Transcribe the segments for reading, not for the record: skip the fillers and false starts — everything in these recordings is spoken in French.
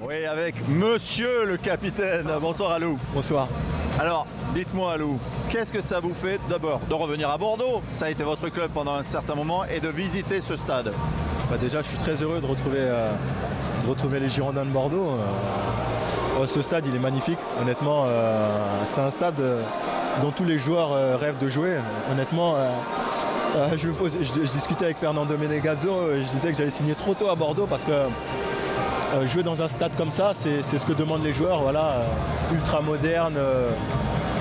Oui, avec monsieur le capitaine. Bonsoir Alou. Bonsoir. Alors, dites-moi Alou, qu'est-ce que ça vous fait d'abord de revenir à Bordeaux, ça a été votre club pendant un certain moment, et de visiter ce stade? Déjà, je suis très heureux de retrouver les Girondins de Bordeaux. Ce stade, il est magnifique. Honnêtement, c'est un stade dont tous les joueurs rêvent de jouer. Honnêtement, je discutais avec Fernando Menegazzo, je disais que j'avais signé trop tôt à Bordeaux parce que jouer dans un stade comme ça, c'est ce que demandent les joueurs. Voilà, ultra moderne.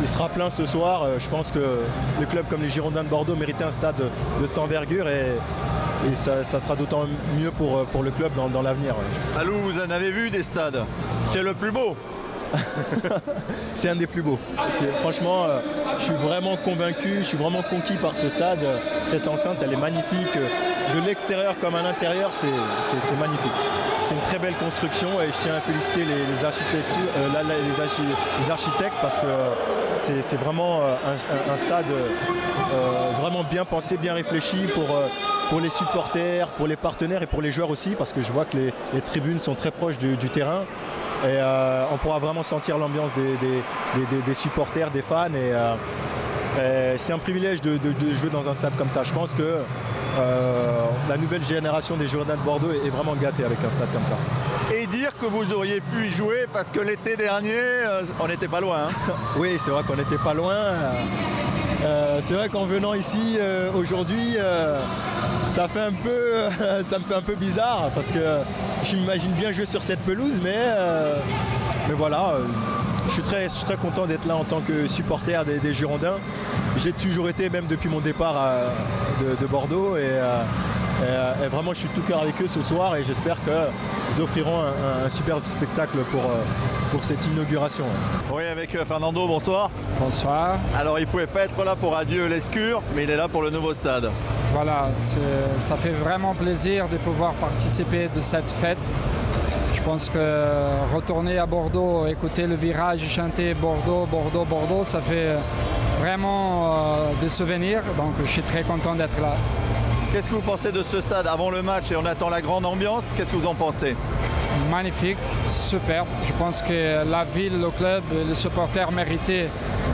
Il sera plein ce soir. Je pense que les clubs comme les Girondins de Bordeaux méritaient un stade de cette envergure et ça sera d'autant mieux pour le club dans l'avenir. Alou, vous en avez vu des stades? C'est le plus beau. C'est un des plus beaux. Franchement, je suis vraiment convaincu, je suis vraiment conquis par ce stade. Cette enceinte, elle est magnifique. De l'extérieur comme à l'intérieur, c'est magnifique. C'est une très belle construction et je tiens à féliciter les architectes parce que c'est vraiment un stade vraiment bien pensé, bien réfléchi pour les supporters, pour les partenaires et pour les joueurs aussi, parce que je vois que les tribunes sont très proches du terrain. Et on pourra vraiment sentir l'ambiance des supporters, des fans. Et c'est un privilège de jouer dans un stade comme ça. Je pense que la nouvelle génération des Girondins de Bordeaux est vraiment gâtée avec un stade comme ça. Et dire que vous auriez pu y jouer parce que l'été dernier, on n'était pas loin. Hein. Oui, c'est vrai qu'on n'était pas loin. C'est vrai qu'en venant ici aujourd'hui, ça me fait un peu bizarre parce que je m'imagine bien jouer sur cette pelouse, mais voilà, je suis très content d'être là en tant que supporter des Girondins. J'ai toujours été, même depuis mon départ de Bordeaux, et vraiment je suis de tout cœur avec eux ce soir et j'espère qu'ils offriront un superbe spectacle pour cette inauguration. Oui, avec Fernando, bonsoir. Bonsoir. Alors il ne pouvait pas être là pour Adieu Lescure, mais il est là pour le nouveau stade. Voilà, ça fait vraiment plaisir de pouvoir participer de cette fête. Je pense que retourner à Bordeaux, écouter le virage, chanter Bordeaux, Bordeaux, Bordeaux, ça fait vraiment des souvenirs. Donc je suis très content d'être là. Qu'est-ce que vous pensez de ce stade avant le match et on attend la grande ambiance? Qu'est-ce que vous en pensez? Magnifique, superbe. Je pense que la ville, le club, les supporters méritaient.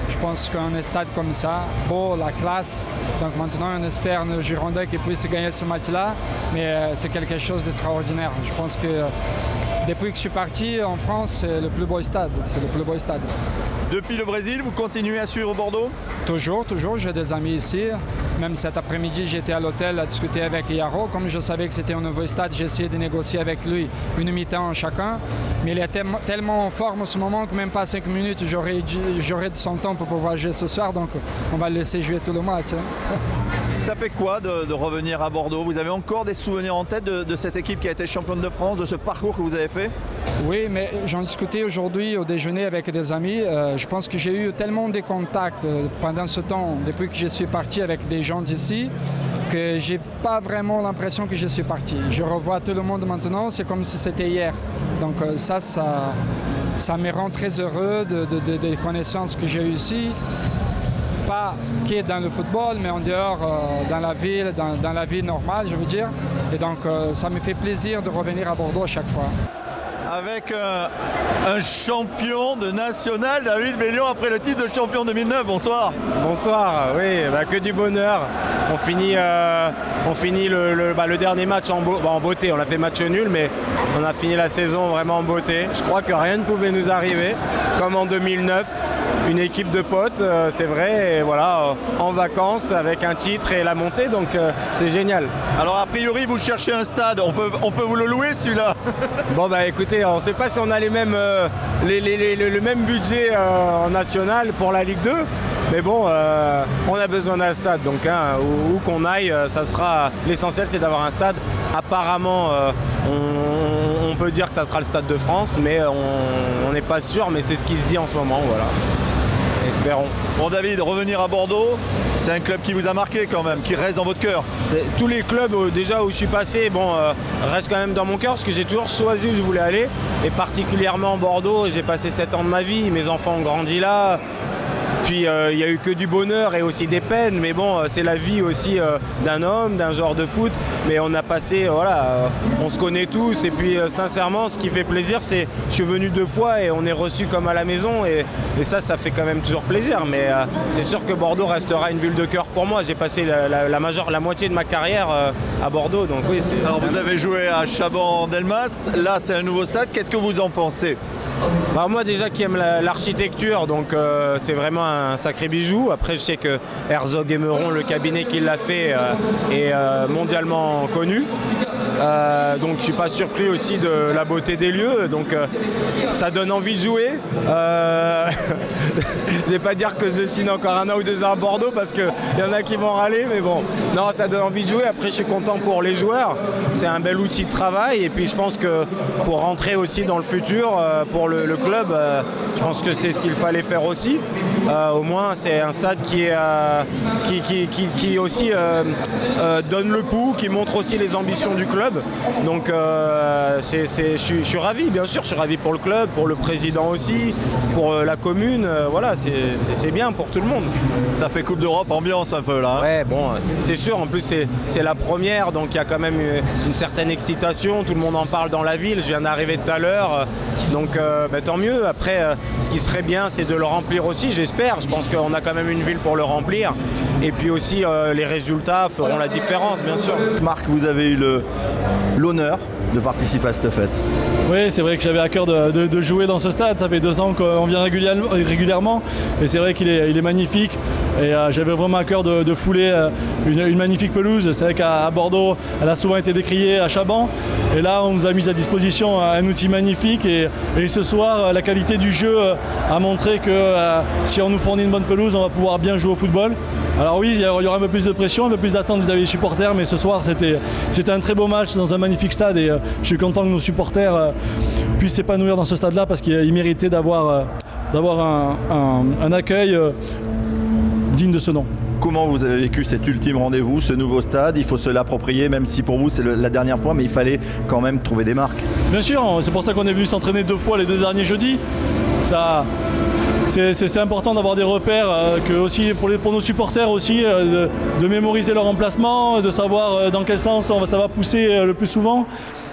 Je pense qu'un stade comme ça, beau, la classe. Donc maintenant, on espère nos Girondins qui puissent gagner ce match-là. Mais c'est quelque chose d'extraordinaire. Je pense que depuis que je suis parti en France, c'est le plus beau stade. C'est le plus beau stade. Depuis le Brésil, vous continuez à suivre Bordeaux? Toujours. J'ai des amis ici. Même cet après-midi, j'étais à l'hôtel à discuter avec Yaro. Comme je savais que c'était un nouveau stade, j'ai essayé de négocier avec lui une mi-temps chacun. Mais il est tellement en forme en ce moment que même pas 5 minutes, j'aurai de son temps pour pouvoir jouer ce soir. Donc on va le laisser jouer tout le match. Hein. Ça fait quoi de revenir à Bordeaux? Vous avez encore des souvenirs en tête de cette équipe qui a été championne de France, de ce parcours que vous avez fait? Oui, mais j'en discutais aujourd'hui au déjeuner avec des amis. Je pense que j'ai eu tellement de contacts pendant ce temps, depuis que je suis parti avec des gens d'ici, que j'ai pas vraiment l'impression que je suis parti. Je revois tout le monde maintenant, c'est comme si c'était hier. Donc ça me rend très heureux des connaissances que j'ai eues ici. Pas qui est dans le football, mais en dehors, dans la ville, dans la vie normale, je veux dire. Et donc ça me fait plaisir de revenir à Bordeaux à chaque fois. Avec un champion de national, David Bellion, après le titre de champion 2009. Bonsoir. Bonsoir, oui, que du bonheur. On finit le dernier match en beauté. On a fait match nul, mais on a fini la saison vraiment en beauté. Je crois que rien ne pouvait nous arriver, comme en 2009. Une équipe de potes, c'est vrai, et voilà, en vacances avec un titre et la montée, donc c'est génial. Alors a priori vous cherchez un stade, on peut vous le louer celui-là? Bon écoutez, on ne sait pas si on a le même budget en national pour la Ligue 2, mais bon, on a besoin d'un stade, donc où qu'on aille, ça sera l'essentiel, c'est d'avoir un stade. Apparemment, on peut dire que ça sera le Stade de France, mais on n'est pas sûr, mais c'est ce qui se dit en ce moment, voilà. Espérons. Bon David, revenir à Bordeaux, c'est un club qui vous a marqué quand même, qui reste dans votre cœur. Tous les clubs déjà où je suis passé, restent quand même dans mon cœur parce que j'ai toujours choisi où je voulais aller. Et particulièrement Bordeaux, j'ai passé 7 ans de ma vie, mes enfants ont grandi là. puis il n'y a eu que du bonheur et aussi des peines, mais bon, c'est la vie aussi d'un homme, d'un joueur de foot. Mais on a passé, voilà, on se connaît tous. Et puis sincèrement, ce qui fait plaisir, c'est je suis venu 2 fois et on est reçu comme à la maison. Et ça fait quand même toujours plaisir. Mais c'est sûr que Bordeaux restera une ville de cœur pour moi. J'ai passé la moitié de ma carrière à Bordeaux. Donc oui, alors vous avez joué à Chaban-Delmas. Là, c'est un nouveau stade. Qu'est-ce que vous en pensez? Bah, moi déjà qui aime l'architecture, donc c'est vraiment un sacré bijou. Après je sais que Herzog & Meuron, le cabinet qui l'a fait, est mondialement connu. Donc je suis pas surpris aussi de la beauté des lieux, donc ça donne envie de jouer. Je vais pas dire que je signe encore 1 an ou 2 ans à Bordeaux parce qu'il y en a qui vont râler, mais bon, non, ça donne envie de jouer. Après je suis content pour les joueurs, c'est un bel outil de travail et puis je pense que pour rentrer aussi dans le futur, pour le club, je pense que c'est ce qu'il fallait faire aussi. Au moins c'est un stade qui aussi donne le pouls, qui montre aussi les ambitions du club. Donc je suis ravi, bien sûr, je suis ravi pour le club, pour le président aussi, pour la commune, voilà, c'est bien pour tout le monde. Ça fait Coupe d'Europe ambiance un peu là. Hein. Ouais, bon, c'est sûr, en plus c'est la première, donc il y a quand même une certaine excitation, tout le monde en parle dans la ville, je viens d'arriver tout à l'heure, donc tant mieux. Après, ce qui serait bien, c'est de le remplir aussi, j'espère, je pense qu'on a quand même une ville pour le remplir, et puis aussi les résultats feront la différence, bien sûr. Marc, vous avez eu l'honneur de participer à cette fête. Oui, c'est vrai que j'avais à cœur de jouer dans ce stade. Ça fait 2 ans qu'on vient régulièrement et c'est vrai qu'il est magnifique. Et j'avais vraiment à cœur de fouler une magnifique pelouse. C'est vrai qu'à Bordeaux, elle a souvent été décriée à Chaban. Et là, on nous a mis à disposition un outil magnifique. Et ce soir, la qualité du jeu a montré que si on nous fournit une bonne pelouse, on va pouvoir bien jouer au football. Alors oui, il y aura un peu plus de pression, un peu plus d'attente vis-à-vis des supporters, mais ce soir c'était un très beau match dans un magnifique stade et je suis content que nos supporters puissent s'épanouir dans ce stade-là parce qu'ils méritaient d'avoir un accueil digne de ce nom. Comment vous avez vécu cet ultime rendez-vous, ce nouveau stade? Il faut se l'approprier, même si pour vous c'est la dernière fois, mais il fallait quand même trouver des marques. Bien sûr, c'est pour ça qu'on est venu s'entraîner 2 fois les 2 derniers jeudis. C'est important d'avoir des repères, que aussi pour nos supporters aussi, de mémoriser leur emplacement, de savoir dans quel sens ça va pousser le plus souvent.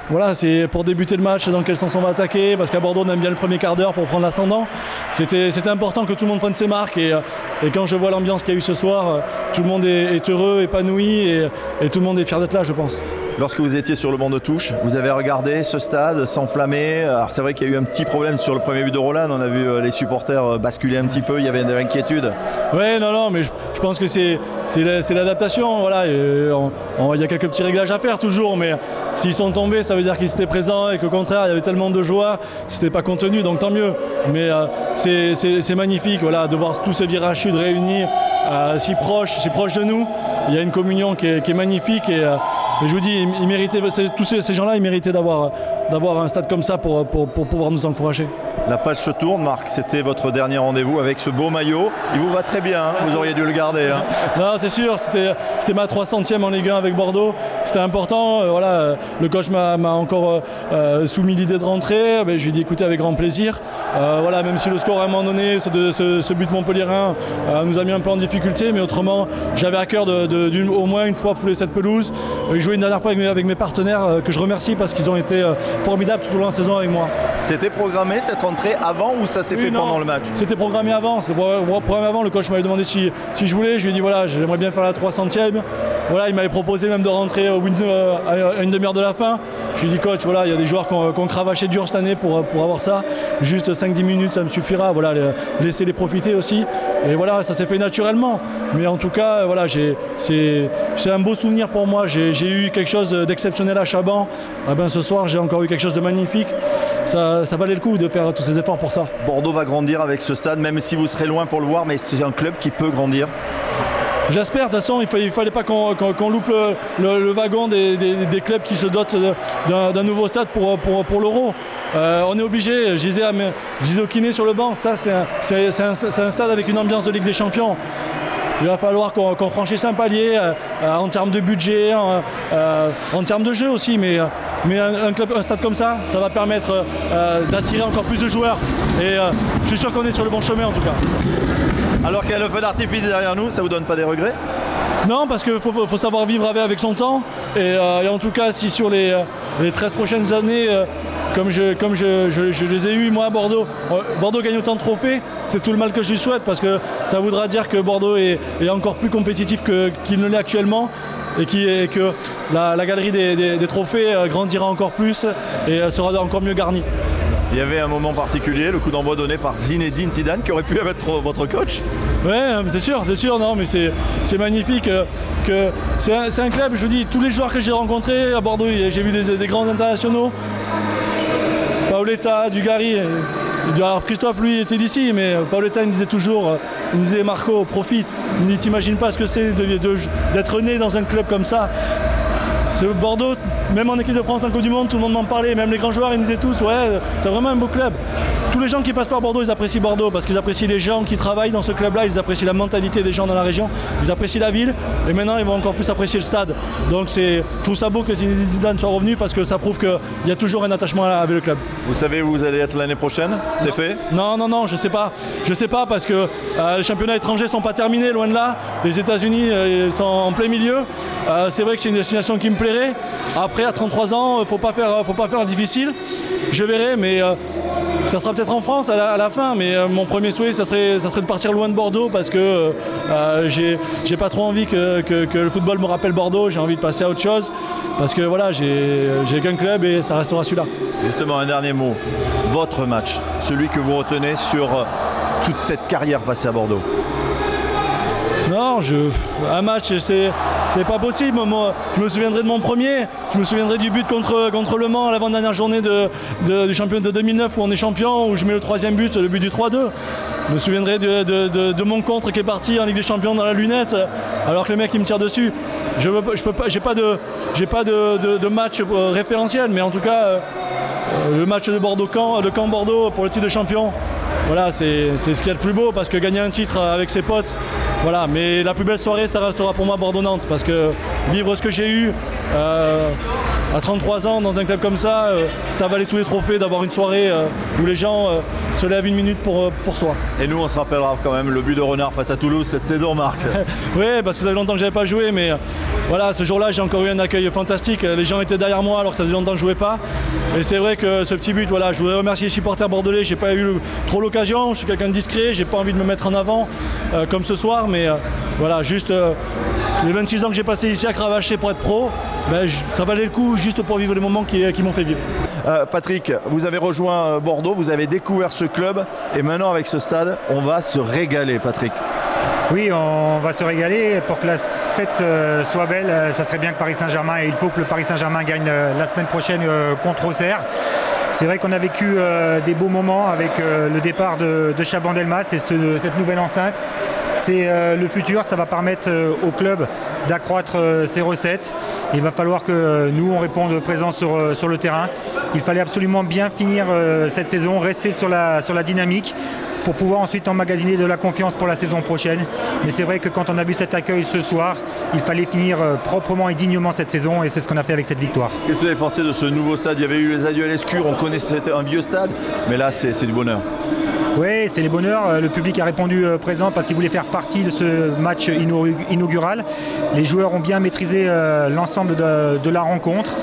Voilà, c'est pour débuter le match, dans quel sens on va attaquer, parce qu'à Bordeaux on aime bien le premier quart d'heure pour prendre l'ascendant. C'était important que tout le monde prenne ses marques et quand je vois l'ambiance qu'il y a eu ce soir, tout le monde est heureux, épanoui et tout le monde est fier d'être là, je pense. Lorsque vous étiez sur le banc de touche, vous avez regardé ce stade s'enflammer. Alors c'est vrai qu'il y a eu un petit problème sur le premier but de Roland, on a vu les supporters basculer un petit peu, il y avait de l'inquiétude. Oui, non, mais je pense que c'est l'adaptation, voilà. Il y a quelques petits réglages à faire toujours, mais s'ils sont tombés, ça veut dire qu'ils étaient présents et qu'au contraire, il y avait tellement de joie, c'était pas contenu, donc tant mieux. Mais c'est magnifique, voilà, de voir tous ces virages sud réunis si proches de nous. Il y a une communion qui est magnifique et je vous dis, tous ces gens-là, ils méritaient d'avoir un stade comme ça pour pouvoir nous encourager. La page se tourne, Marc, c'était votre dernier rendez-vous avec ce beau maillot. Il vous va très bien, hein, vous auriez dû le garder. Hein. Non, c'est sûr, c'était ma 300e en Ligue 1 avec Bordeaux. C'était important, voilà, le coach m'a encore soumis l'idée de rentrer. Je lui ai dit écoutez, avec grand plaisir. Voilà, même si le score à un moment donné, ce but montpelliérain nous a mis un peu en difficulté, mais autrement, j'avais à cœur au moins une fois fouler cette pelouse. J'ai joué une dernière fois avec mes partenaires que je remercie parce qu'ils ont été formidables tout au long de la saison avec moi. C'était programmé cette rentrée avant ou ça s'est fait pendant le match? C'était programmé avant. Le coach m'avait demandé si je voulais. Je lui ai dit voilà, j'aimerais bien faire la 300e. Voilà, il m'avait proposé même de rentrer à une demi-heure de la fin. Je lui ai dit coach, voilà, il y a des joueurs qui ont cravaché dur cette année pour avoir ça. Juste 5-10 minutes, ça me suffira. Voilà, laisser-les profiter aussi. Et voilà, ça s'est fait naturellement. Mais en tout cas, voilà, c'est un beau souvenir pour moi. J'ai eu quelque chose d'exceptionnel à Chaban. Ce soir, j'ai encore eu quelque chose de magnifique. Ça valait le coup de faire tous ces efforts pour ça. Bordeaux va grandir avec ce stade, même si vous serez loin pour le voir, mais c'est un club qui peut grandir. J'espère, de toute façon, il ne fallait pas qu'on loupe le wagon des clubs qui se dotent d'un nouveau stade pour l'Euro. On est obligé, je disais au kiné sur le banc, ça c'est un stade avec une ambiance de Ligue des Champions. Il va falloir qu'on franchisse un palier en termes de budget, en termes de jeu aussi, mais un stade comme ça va permettre d'attirer encore plus de joueurs. Et je suis sûr qu'on est sur le bon chemin en tout cas. Alors qu'il y a le feu d'artifice derrière nous, ça vous donne pas des regrets? Non, parce qu'il faut savoir vivre avec son temps. Et en tout cas, si sur les 13 prochaines années, comme je les ai eus moi à Bordeaux, Bordeaux gagne autant de trophées, c'est tout le mal que je lui souhaite, parce que ça voudra dire que Bordeaux est encore plus compétitif qu'il ne l'est actuellement, et que la galerie des trophées grandira encore plus et sera encore mieux garnie. Il y avait un moment particulier, le coup d'envoi donné par Zinedine Zidane, qui aurait pu être votre coach. Ouais, c'est sûr, non, mais c'est magnifique. C'est un club, je vous dis, tous les joueurs que j'ai rencontrés à Bordeaux, j'ai vu des grands internationaux. Paoletta, Dugarry, alors Christophe lui était d'ici, mais Paoletta il me disait toujours, il me disait Marco, profite, ne t'imagines pas ce que c'est d'être né dans un club comme ça. Ce Bordeaux, même en équipe de France en Coupe du Monde, tout le monde m'en parlait, même les grands joueurs ils me disaient tous, ouais, c'est vraiment un beau club. Tous les gens qui passent par Bordeaux, ils apprécient Bordeaux parce qu'ils apprécient les gens qui travaillent dans ce club-là, ils apprécient la mentalité des gens dans la région, ils apprécient la ville et maintenant ils vont encore plus apprécier le stade. Donc je trouve ça beau que Zinedine Zidane soit revenu parce que ça prouve qu'il y a toujours un attachement avec le club. Vous savez où vous allez être l'année prochaine? C'est fait? Non, je sais pas. Je sais pas parce que les championnats étrangers sont pas terminés, loin de là. Les États-Unis sont en plein milieu. C'est vrai que c'est une destination qui me plairait. Après, à 33 ans, faut pas faire difficile. Je verrai, mais ça sera peut-être en France à la fin. Mais mon premier souhait, ça serait de partir loin de Bordeaux parce que j'ai pas trop envie que le football me rappelle Bordeaux. J'ai envie de passer à autre chose parce que voilà, j'ai qu'un club et ça restera celui-là. Justement, un dernier mot. Votre match, celui que vous retenez sur toute cette carrière passée à Bordeaux. Non, un match, c'est pas possible. Moi, je me souviendrai de mon premier. Je me souviendrai du but contre Le Mans à l'avant-dernière journée du championnat de 2009 où on est champion, où je mets le troisième but, le but du 3-2. Je me souviendrai de mon contre qui est parti en Ligue des Champions dans la lunette, alors que le mec il me tire dessus. J'ai pas de match référentiel, mais en tout cas, le match de Caen-Bordeaux pour le titre de champion. Voilà, c'est ce qu'il y a de plus beau parce que gagner un titre avec ses potes, voilà. Mais la plus belle soirée, ça restera pour moi Bordeaux-Nantes parce que vivre ce que j'ai eu à 33 ans dans un club comme ça, ça valait tous les trophées d'avoir une soirée où les gens se lèvent une minute pour soi. Et nous, on se rappellera quand même le but de Renard face à Toulouse cette saison, Marc. Oui, parce que ça fait longtemps que j'avais pas joué, mais voilà, ce jour-là, j'ai encore eu un accueil fantastique. Les gens étaient derrière moi alors que ça faisait longtemps que je jouais pas. Et c'est vrai que ce petit but, voilà, je voudrais remercier les supporters bordelais. J'ai pas eu trop l'occasion. Je suis quelqu'un de discret. J'ai pas envie de me mettre en avant comme ce soir, mais voilà, juste les 26 ans que j'ai passé ici à cravacher pour être pro, ça valait le coup juste pour vivre les moments qui m'ont fait vivre. Patrick, vous avez rejoint Bordeaux, vous avez découvert ce club et maintenant avec ce stade, on va se régaler, Patrick. Oui, on va se régaler. Pour que la fête soit belle, ça serait bien que Paris Saint-Germain, et il faut que le Paris Saint-Germain gagne la semaine prochaine contre Auxerre. C'est vrai qu'on a vécu des beaux moments avec le départ de Chabandelmas et cette nouvelle enceinte. C'est le futur, ça va permettre au club d'accroître ses recettes. Il va falloir que nous, on réponde présent sur le terrain. Il fallait absolument bien finir cette saison, rester sur la dynamique pour pouvoir ensuite emmagasiner de la confiance pour la saison prochaine. Mais c'est vrai que quand on a vu cet accueil ce soir, il fallait finir proprement et dignement cette saison et c'est ce qu'on a fait avec cette victoire. Qu'est-ce que vous avez pensé de ce nouveau stade? Il y avait eu les adieux à l'Escure, on connaissait un vieux stade, mais là c'est du bonheur. Oui, c'est les bonheurs. Le public a répondu présent parce qu'il voulait faire partie de ce match inaugural. Les joueurs ont bien maîtrisé l'ensemble de la rencontre.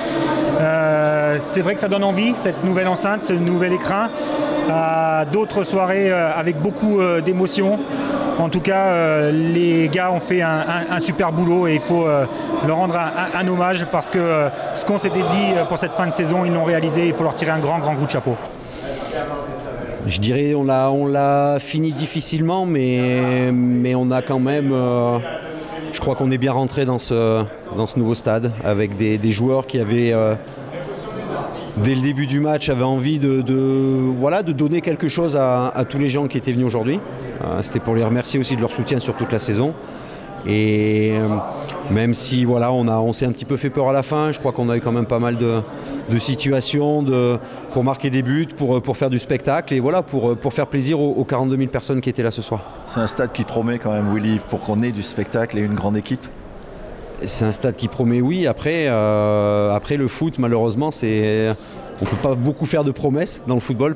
C'est vrai que ça donne envie, cette nouvelle enceinte, ce nouvel écrin, à d'autres soirées avec beaucoup d'émotions. En tout cas, les gars ont fait un super boulot et il faut leur rendre un hommage parce que ce qu'on s'était dit pour cette fin de saison, ils l'ont réalisé. Il faut leur tirer un grand coup de chapeau. Je dirais on l'a fini difficilement, mais on a quand même... je crois qu'on est bien rentré dans ce nouveau stade avec des joueurs qui avaient... dès le début du match, avaient envie de donner quelque chose à tous les gens qui étaient venus aujourd'hui. C'était pour les remercier aussi de leur soutien sur toute la saison. Et même si on s'est un petit peu fait peur à la fin, je crois qu'on a eu quand même pas mal de situations pour marquer des buts, pour faire du spectacle et pour faire plaisir aux 42 000 personnes qui étaient là ce soir. C'est un stade qui promet quand même, Willy, pour qu'on ait du spectacle et une grande équipe. C'est un stade qui promet, oui. Après le foot, malheureusement, on ne peut pas beaucoup faire de promesses dans le football.